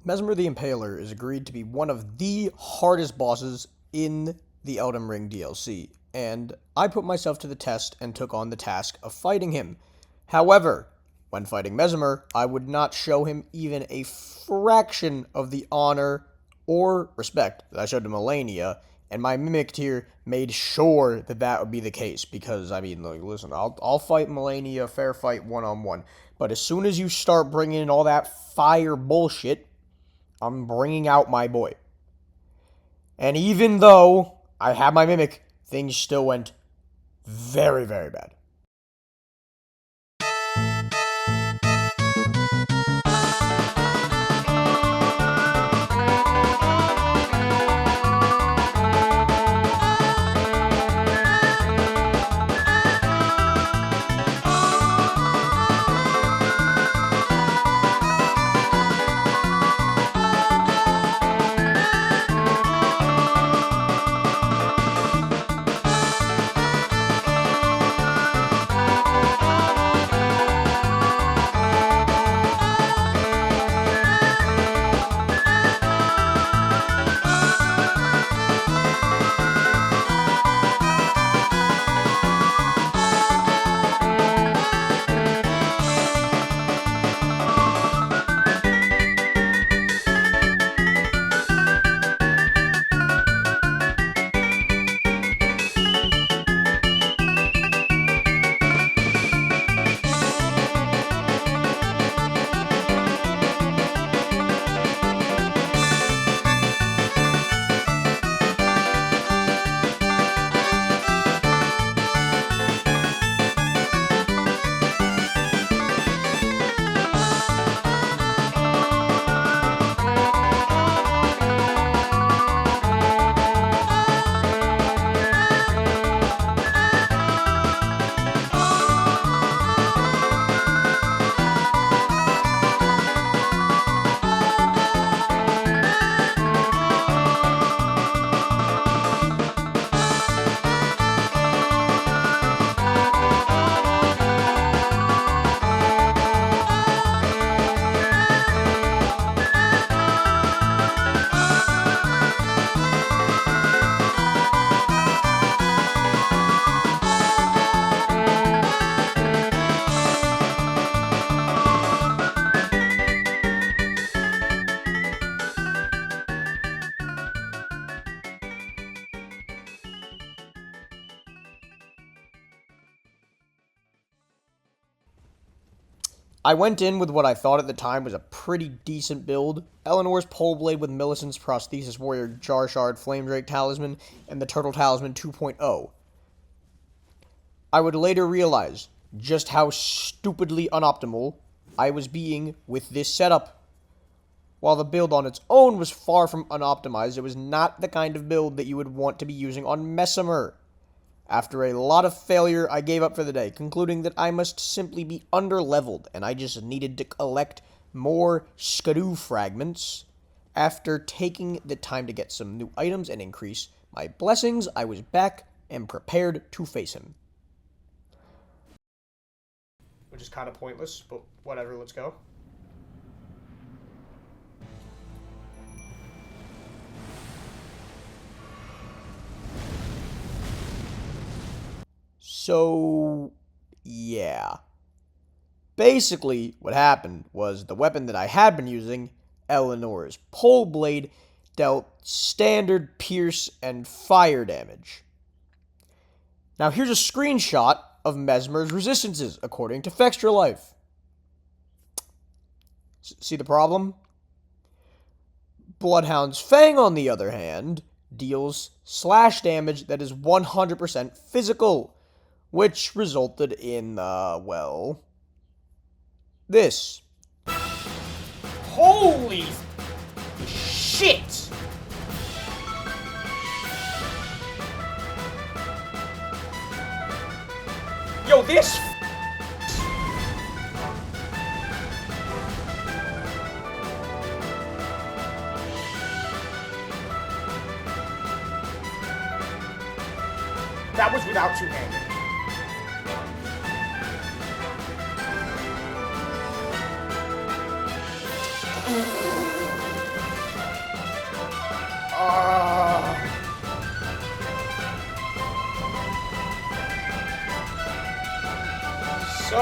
Messmer the Impaler is agreed to be one of the hardest bosses in the Elden Ring DLC, and I put myself to the test and took on the task of fighting him. However, when fighting Messmer, I would not show him even a fraction of the honor or respect that I showed to Melania, and my Mimic tier made sure that that would be the case, because, I mean, like, listen, I'll fight Melania, fair fight, one-on-one, but as soon as you start bringing in all that fire bullshit, I'm bringing out my boy. And even though I had my Mimic, things still went very, very bad. I went in with what I thought at the time was a pretty decent build. Eleanor's Pole Blade with Millicent's Prosthesis Warrior Jar Shard Flame Drake Talisman and the Turtle Talisman 2.0. I would later realize just how stupidly unoptimal I was being with this setup. While the build on its own was far from unoptimized, it was not the kind of build that you would want to be using on Messmer. After a lot of failure, I gave up for the day, concluding that I must simply be underleveled, and I just needed to collect more Skidoo fragments. After taking the time to get some new items and increase my blessings, I was back and prepared to face him. Which is kind of pointless, but whatever, let's go. So, yeah. Basically, what happened was the weapon that I had been using, Eleanor's Pole Blade, dealt standard pierce and fire damage. Now here's a screenshot of Messmer's resistances, according to Fextra Life. See the problem? Bloodhound's Fang, on the other hand, deals slash damage that is 100% physical, which resulted in, well, this. Holy shit! Yo, this that was without two-handed.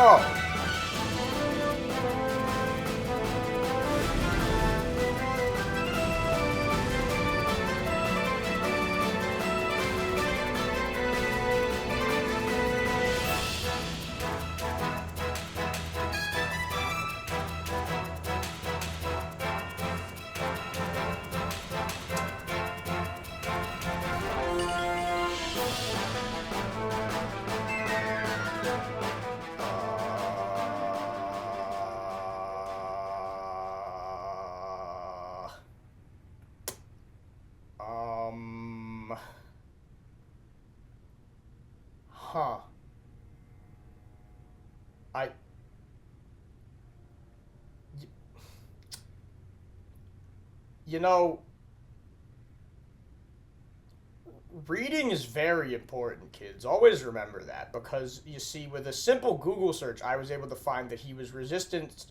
Oh. Huh. I. You know, reading is very important, kids. Always remember that because you see, with a simple Google search, I was able to find that he was resistant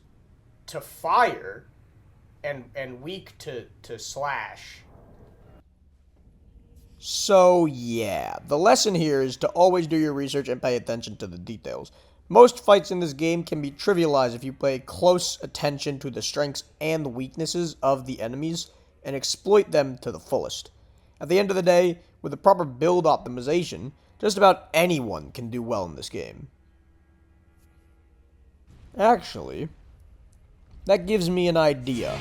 to fire and weak to slash. So, yeah, the lesson here is to always do your research and pay attention to the details. Most fights in this game can be trivialized if you pay close attention to the strengths and the weaknesses of the enemies and exploit them to the fullest. At the end of the day, with the proper build optimization, just about anyone can do well in this game. Actually, that gives me an idea.